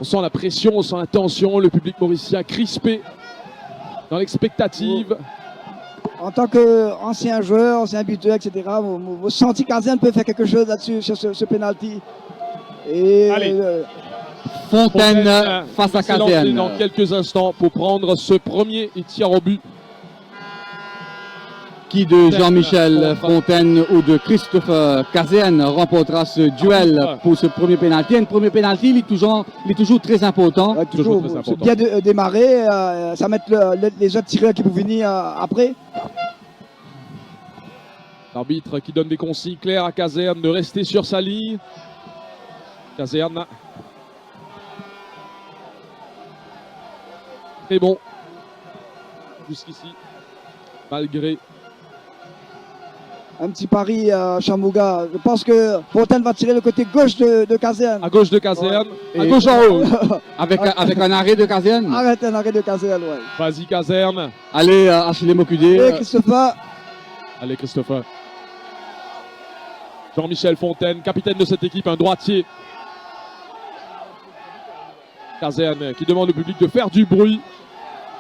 On sent la pression, on sent la tension, le public mauricien crispé dans l'expectative. En tant qu'ancien joueur, ancien buteur, etc., vous sentez qu'Arzen peut faire quelque chose là-dessus, sur ce penalty. Et Allez. Fontaine face à va s'élancer Caséenne. dans quelques instants pour prendre ce premier tir au but. Qui de Jean-Michel Fontaine ou de Christophe Caséenne remportera ce duel pour ce premier pénalty. Un premier pénalty, il est toujours très important. Ouais, Toujours toujours, très c'est important. bien démarrer, ça met les autres tireurs qui vont venir après. L'arbitre qui donne des consignes claires à Caserne de rester sur sa ligne. Caserne. Très bon. Jusqu'ici. Malgré. Un petit pari à Chamouga. Je pense que Fontaine va tirer le côté gauche de Caserne. À gauche de Caserne. Ouais. À Et- gauche en haut. Avec un arrêt de Caséenne. Arrête un arrêt de Caserne, ouais. Vas-y Caserne. Allez, Achille Et Mokudé. Christopher, Allez Christopher. Jean-Michel Fontaine, capitaine de cette équipe, un droitier. Caserne qui demande au public de faire du bruit.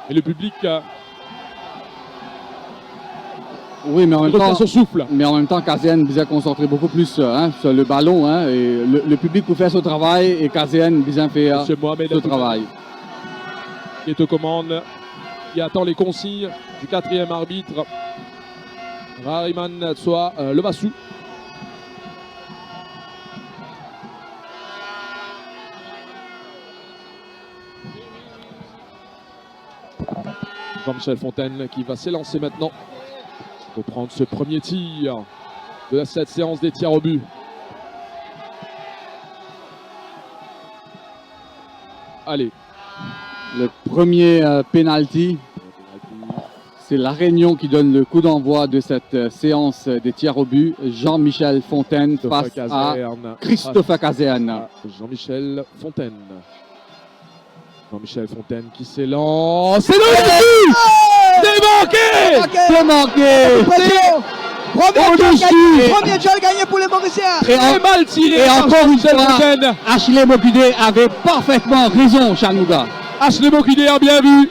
Et le public Oui, mais en même retient temps, son souffle. Caséenne bien concentré beaucoup plus sur le ballon. Hein, et le public pour faire son travail et Caséenne bien faire Monsieur Mohamed ce travail. qui est aux commandes, qui attend les consignes du quatrième arbitre, Rariman Tsoa Lebassou. Jean-Michel Fontaine qui va s'élancer maintenant pour prendre ce premier tir de cette séance des tirs au but. Allez. Le premier penalty, c'est La Réunion qui donne le coup d'envoi de cette séance des tirs au but. Jean-Michel Fontaine face à Caserne. Christophe Caséenne. Jean-Michel Fontaine. Jean-Michel Fontaine qui s'élance. C'est le but! C'est manqué! C'est manqué! Premier duel gagné pour les Mauriciens. Et, Très mal tiré et par encore une Jean-Michel fois, Fontaine. Achille Mokudé avait parfaitement raison, Chanouga. Ashley Mokudé a bien vu.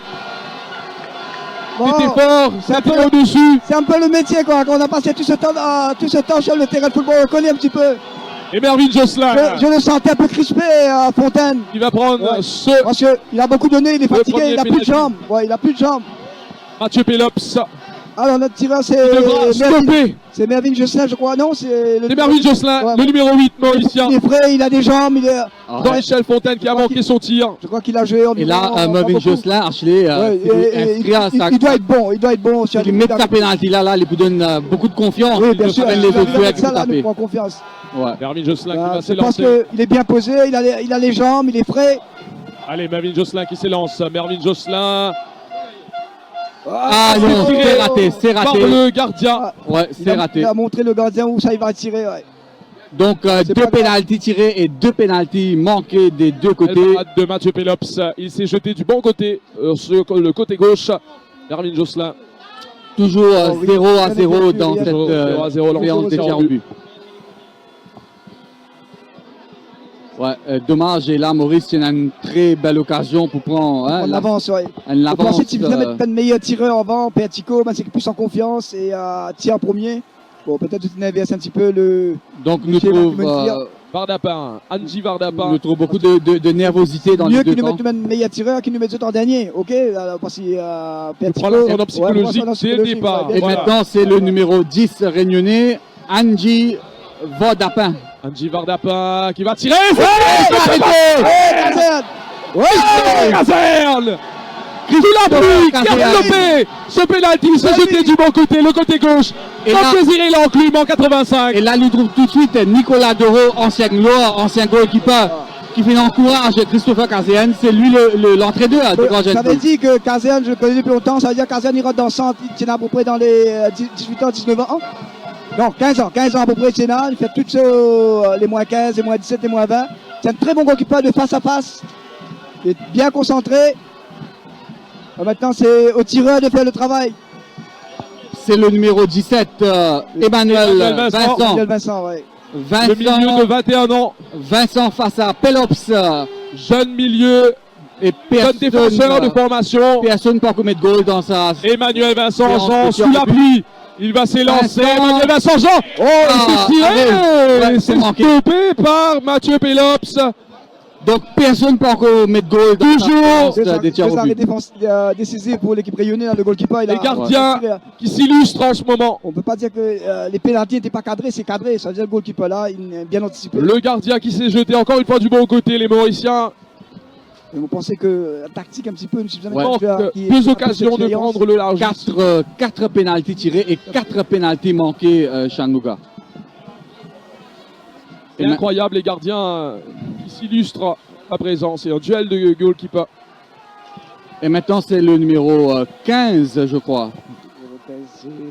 Bon, C'était fort, c'est un c'était peu- au-dessus. c'est un peu le métier, quoi. Quand on a passé tout ce temps sur le terrain de football, on connaît un petit peu. Et Mervyn Josselin Je le sentais un peu crispé à Fontaine. qui va prendre Ouais. ce Parce qu'il a beaucoup donné, il est Le fatigué, premier il a plus de pénalty. jambes. Ouais, il a plus de jambes. Mathieu Pelops. Alors notre tireur Il devra c'est Mervyn. stopper. C'est Mervyn Josselin, je crois. Non, c'est C'est Mervyn Josselin, Ouais. le numéro 8 mauricien. Il est frais, il a des jambes, il est... Jean-Michel Fontaine qui a manqué son tir. Je crois qu'il a joué en Et là, en Mervyn beaucoup. Josselin, Achille, Ouais, il doit être bon, il doit être bon. il met sa pénalty là, il vous donne beaucoup de confiance. Oui, Il bien peut sûr. faire les autres joueurs qui Ça, vous là, nous taper. prend confiance. Ouais. Mervyn Josselin qui va Je pense s'élancer. qu'il est bien posé, il a les jambes, il est frais. Allez, Mervyn Josselin qui s'élance. Mervyn Josselin Ah non, c'est raté, c'est par raté. le gardien. Ouais, c'est raté. Il a montré le gardien où ça il va tirer. Ouais. Donc C'est deux pas grave. pénaltys tirés et deux pénaltys manqués des deux côtés. Belle parade de Mathieu Pelops. Il s'est jeté du bon côté, sur le côté gauche. Mervyn Josselin. Toujours oui, 0-0 dans bien cette joué, 0-0 séance des tirs au but. Ouais, dommage. Et là, Maurice, il a une très belle occasion pour prendre On avance, ouais. une Donc avance. ensuite, il vient mettre plein de meilleurs tireurs avant. Pertico, ben, c'est plus en confiance et tire en premier. Bon, peut-être que tu inverses un petit peu le. Donc, nous Schéma trouve, qui me tire. Vardapin. Angie Vardapin. nous trouve beaucoup de nervosité dans Mieux les deux qu'il nous camps. mette le meilleur tireur qu'il nous mette en dernier. Ok, parce qu'il Pertico. prend l'ascendant psychologique dès le départ. bien Et sûr. maintenant, c'est le numéro 10 réunionnais, Angie Vodapin. Angie Vardapin qui va tirer. Caserne. Caserne. Sous la pluie, qui a stoppé ce pénalty, se jeté du bon côté, le côté gauche. Et Sans là- plaisir et l'enclume en 85. Et là, nous trouve tout de suite Nicolas Doro, ancien gloire, ancien goalkeeper, qui fait l'encourage Christopher Caséenne. C'est lui l'entraîneur de Grand J'avais dit que Caserne, je le connais depuis longtemps, ça veut dire que Caserne il rentre dans le centre, il tient à peu près dans les 18 ans, 19 ans. Non, 15 ans à peu près, il il fait toutes les moins 15, les moins 17, les moins 20. C'est un très bon goalkeeper de face à face. Il est bien concentré. Maintenant, c'est au tireur de faire le travail. C'est le numéro 17, Emmanuel Vincent. Vincent. Michel Vincent, ouais. Le milieu de 21 ans. Vincent face à Pelops. jeune milieu, Et jeune défenseur de formation. personne ne peut encore mettre goal dans sa... Emmanuel Vincent Séance Jean de sous tir la au but. pluie. Il va s'élancer. Vincent. Emmanuel Vincent Jean. Oh, il s'est tiré. arrête. Ouais, C'est c'est manqué. stoppé par Mathieu Pelops. Donc personne ne peut encore mettre goal dans Toujours. sa séance des tirs au arrêts but. décisifs pour l'équipe réunionnais. Le goalkeeper, il a Les gardiens tiré. qui s'illustrent en ce moment. On ne peut pas dire que les pénaltys n'étaient pas cadrés, c'est cadré. Ça veut dire que le goalkeeper là, il est bien anticipé. Le gardien qui s'est jeté encore une fois du bon côté, les Mauriciens. Et vous pensez que la tactique un petit peu, M. Jamais Ouais. Deux occasions de prendre le large. 4 pénaltys tirés et 4 pénaltys manqués, Chandouga. C'est incroyable, les gardiens qui s'illustrent à présent. C'est un duel de goalkeeper. Et maintenant, c'est le numéro 15, je crois.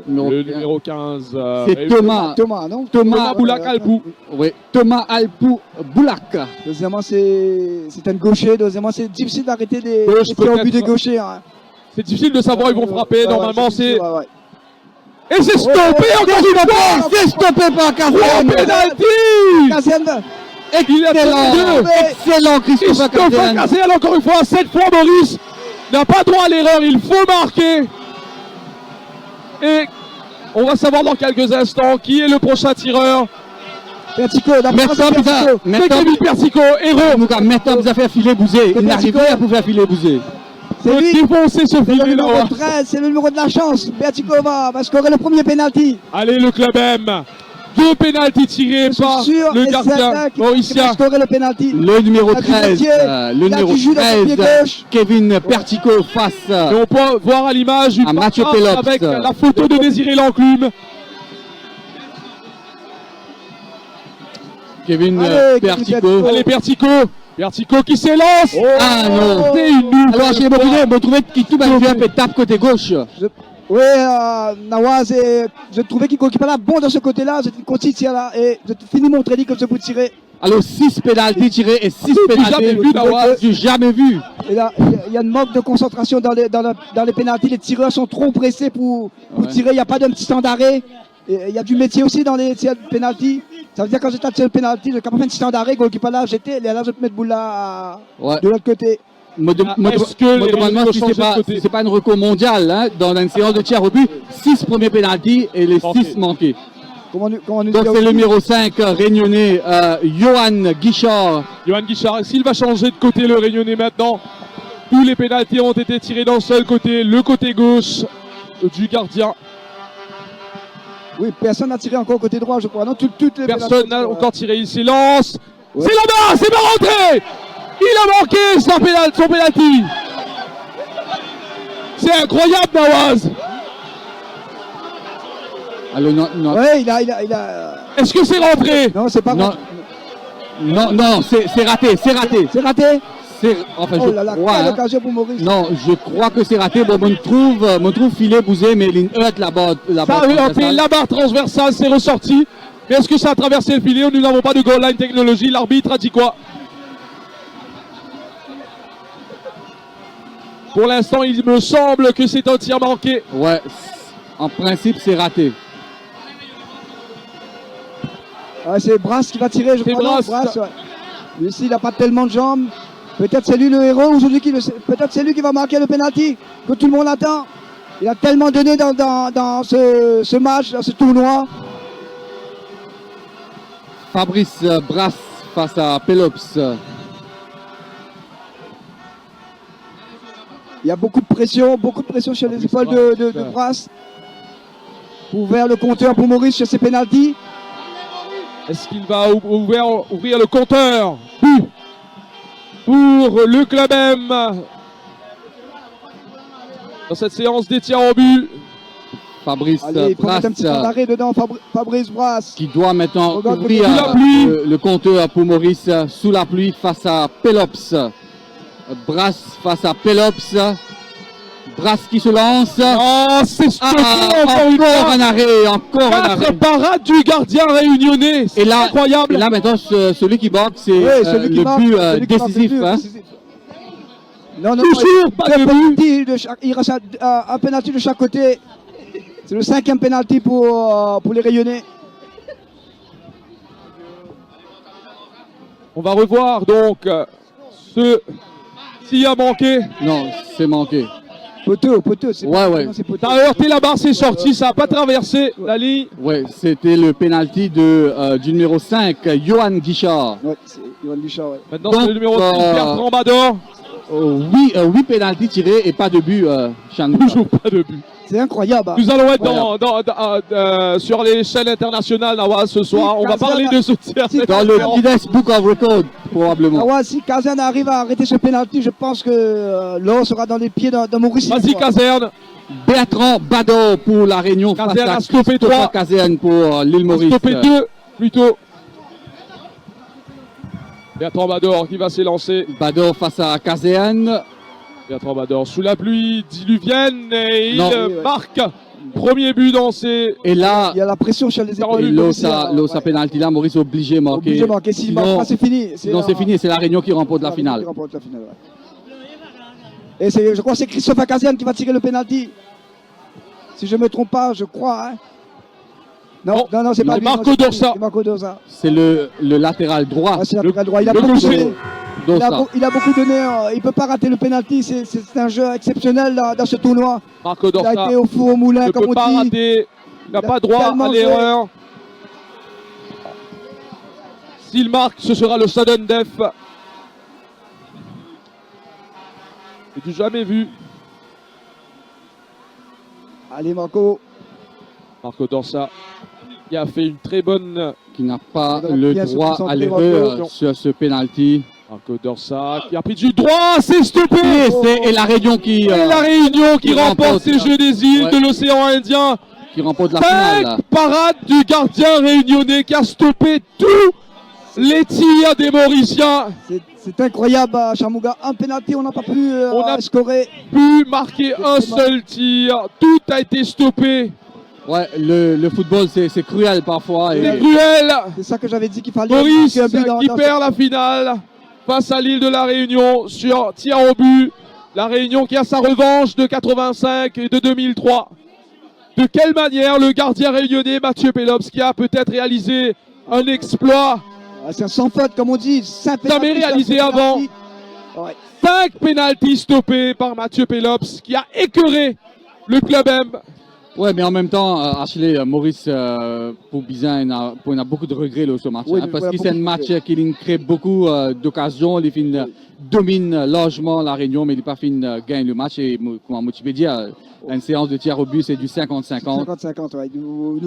Le numéro 15. C'est Thomas. Thomas, non Thomas Boulak Alpou. Oui, Thomas Alpou Boulak. Deuxièmement, c'est un gaucher. Deuxièmement, c'est difficile d'arrêter des Gauche, tirs au but des peut-être. gauchers. Hein. C'est difficile de savoir où ils vont frapper. Ouais, Normalement, c'est. difficile, ouais. Et c'est stoppé encore une fois. C'est stoppé par Trois Kazan. pénalty. Cassian, Il a fait deux. Excellent, Christopher Christophe Kazan. Cassel, encore une fois, cette fois Maurice n'a pas droit à l'erreur, il faut marquer. Et on va savoir dans quelques instants qui est le prochain tireur. Pertico, Maintenant, C'est Kevin Persico, héros. maintenant, vous avez fait filer Bouzé. Il n'arrive pas à pouvoir filer Bouzé. c'est Peut lui. défoncer ce C'est le filet numéro là. 13, c'est le numéro de la chance. Pertico va scorer le premier penalty. Allez le club M. Deux pénaltys tirés Je suis par sûr le et gardien certain qu'il va mauricien. scorer le penalty. Le numéro Il a du 13, métier, le il a numéro du jus dans son pied 13, gauche. Kevin Pertico face Et on peut voir à l'image une à Mathieu passe Pelops. avec la photo de Désiré Lanclume. Kevin Allez, Pertico. Allez Pertico. Pertico qui s'élance. Ah non. C'est une nulle. Alors j'ai me trouvé qu'il tout bien fait un peu tape côté gauche. Oui, Nawaz, je trouvais qu'il goalkeeper là bon dans ce côté-là. Je continue de tirer là et je finis mon training comme ça pour tirer. Alors 6 pénaltys tirés et 6 jamais vu, pénaltys. Nawaz. J'ai jamais vu. Et là, il y a une manque de concentration dans les pénaltys. Les tireurs sont trop pressés pour Ouais. tirer. Il n'y a pas d'un petit temps d'arrêt. Et il y a du métier aussi dans les tirs de pénalty. Ça veut dire quand j'étais à tirer le pénalty, je capable de faire un petit temps d'arrêt, goalkeeper là, j'étais, là, je peux mettre boule là Ouais. de l'autre côté. Est-ce que les demande Réunionnais si changent c'est pas, de côté? si c'est pas un record mondial hein, dans une séance de tir au but. 6 premiers pénaltys et les 6 manqués. Comment nous Donc dit c'est le aussi. numéro 5 réunionnais Johan Guichard. Johan Guichard, s'il va changer de côté le Réunionnais maintenant, tous les pénaltys ont été tirés d'un seul côté, le côté gauche du gardien. Oui, personne n'a tiré encore au côté droit, je crois. Non, toutes les Personne pénaltys, n'a ouais. encore tiré, il s'élance. Ouais. C'est là-bas, c'est pas rentré. Il a manqué son pénalty. C'est incroyable, Nawaz. Alors non, Ouais, il a. Est-ce que c'est rentré? Non, c'est pas non, rentré. non, c'est raté, c'est raté. C'est raté. Enfin, Oh là là, je crois. quelle hein. occasion pour Maurice. Non, je crois que c'est raté. Bon, on trouve filet bousé, mais il heurte la Ça barre a rentré, transversale. la barre transversale, c'est ressorti. Mais est-ce que ça a traversé le filet? Nous n'avons pas de goal line technologie. L'arbitre a dit quoi? Pour l'instant, il me semble que c'est un tir manqué. Ouais, en principe, c'est raté. Ouais, c'est Brass qui va tirer, je C'est crois. non, Brass. ouais. Lui aussi, il n'a pas tellement de jambes. Peut-être c'est lui le héros aujourd'hui. Peut-être c'est lui qui va marquer le penalty que tout le monde attend. Il a tellement donné dans ce match, dans ce tournoi. Fabrice Brass face à Pelops. Il y a beaucoup de pression sur les épaules de Brass. Pour vers le compteur pour Maurice sur ses pénaltys. Est-ce qu'il va ouvrir le compteur? But pour le club M. Dans cette séance des tirs au but. Fabrice Allez, il faut Brass mettre un petit temps d'arrêt dedans, Fabrice Brass. qui doit maintenant Regarde ouvrir sous la pluie. le compteur pour Maurice sous la pluie face à Pelops. Brass face à Pelops. Brass qui se lance. Oh, c'est stoppé encore une Encore fois. un arrêt, encore un 4 arrêt. parades du gardien réunionnais. C'est Et là, incroyable. Et là maintenant, celui qui marque, c'est Oui, celui qui le marque, but celui qui marque le décisif. but, Hein. décisif. Non, Toujours pas de but. il reste un penalty de chaque côté. C'est le 5e penalty pour les Réunionnais. On va revoir donc S'il a manqué, Non, c'est manqué. Poteau, c'est Ouais, pas- ouais. non, c'est poteau. ça a heurté la barre, c'est sorti, ça n'a pas traversé la ligne. Ouais, c'était le penalty du numéro 5, Johan Guichard. Ouais, c'est Johan Guichard, ouais. Maintenant, Donc, c'est le numéro 6, Bertrand Bador. 8 pénaltys tirés et pas de but, Chanouka. Toujours pas de but. C'est incroyable. hein. Nous allons être Voilà. sur les chaînes internationales Nawaz, ce soir. Si On va Kazan parler a- de ce tir. si Dans le Guinness Book of Records, probablement. Ah ouais, si Kazan arrive à arrêter ce penalty, je pense que l'or sera dans les pieds de Maurice. Vas-y, Caserne. Bertrand Bador pour la Réunion face Caserne à a stoppé Christopher 3. Caserne pour l'île Maurice. Stoppé 2, plutôt. Bertrand Bador qui va s'élancer. Bador face à Caserne. Bertrand Bador sous la pluie diluvienne et il Non. marque. Premier but dans ses. Et là, Il y a la pression sur les Ça épaules. rend l'Osa penalty là, Maurice est obligé de marquer. Obligé de marquer. S'il Sinon- marque pas, c'est fini. Sinon c'est fini, c'est la Réunion qui remporte la finale. Qui remporte la finale, ouais. Et je crois que c'est Christopher Kazan qui va tirer le penalty. Si je ne me trompe pas, je crois. Hein. Non, c'est pas c'est lui. Marco non, c'est pas lui, Dorsa. c'est Marco Dorsa. C'est le latéral droit Ah, c'est latéral droit. Il a le beaucoup gaucher. donné. d'Osa. Il a beaucoup donné. Il ne peut pas rater le penalty. C'est un jeu exceptionnel dans ce tournoi. Marco Il a Dorsa été au four au moulin, ne comme peut on pas dit. rater. Il n'a Il a pas droit tellement à joué. l'erreur. S'il marque, ce sera le sudden death. C'est du jamais vu. Allez, Marco. Marco Dorsa qui a fait une très bonne. Qui n'a pas Il doit le bien se droit concentrer, à l'erreur Marco. sur ce penalty. Marco Dorsa qui a pris du droit, c'est stoppé. Et la Réunion qui, Et la Réunion qui qui remporte remporte, ces Jeux des îles ouais. de l'océan Indien. qui remporte la 5 finale. parades du gardien réunionnais qui a stoppé tous les tirs des Mauriciens. C'est incroyable, Chamouga. Un penalty, on n'a pas pu On a- scorer. Pu marquer un seul tir. Tout a été stoppé. Ouais, le football c'est cruel parfois. C'est Et cruel. C'est ça que j'avais dit qu'il fallait. Maurice marquer un but qui perd la finale face à l'île de la Réunion sur tir au but. La Réunion qui a sa revanche de 85 et de 2003. De quelle manière le gardien réunionnais Mathieu Pelops qui a peut-être réalisé un exploit. Ah, c'est un sans faute, comme on dit. Jamais réalisé avant. Ouais. 5 pénaltys stoppés par Mathieu Pelops qui a écœuré le club M. ouais, mais en même temps, Ashley, Maurice pour Bizin, il a beaucoup de regrets là, ce match. Oui, hein, parce voilà, que c'est un beaucoup de match regrets. qui crée beaucoup d'occasions. Les filles dominent largement la Réunion, mais il n'est pas fin gagne le match. Et comme Moutipédia, une séance de tir au but, c'est du 50-50. 50-50, ouais.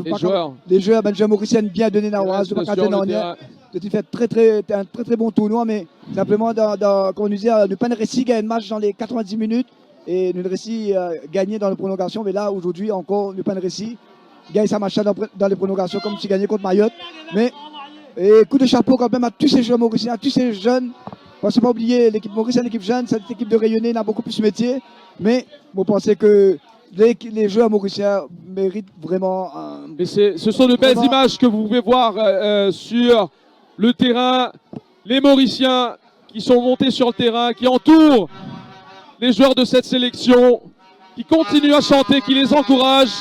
Les joueurs. Les joueurs, ben, Mauricienne bien donné Nawaz, Sur de le Bacadena, terrain. tu fais un très très bon tournoi, mais simplement, comme on disait, le Penrécy gagne un match dans les 90 minutes et le Récy gagné dans les prolongations. Mais là, aujourd'hui, encore, le Penrécy gagne sa match dans les prolongations, comme tu gagnais contre Mayotte. Mais et coup de chapeau quand même à tous ces joueurs mauriciens, à tous ces jeunes. Il ne faut pas oublier l'équipe mauricienne, l'équipe jeune, cette équipe de Réunionnais n'a beaucoup plus de métier. Mais vous pensez que les joueurs mauriciens méritent vraiment un. Mais ce sont de belles Vraiment. images que vous pouvez voir sur le terrain. Les Mauriciens qui sont montés sur le terrain, qui entourent les joueurs de cette sélection, qui continuent à chanter, qui les encouragent.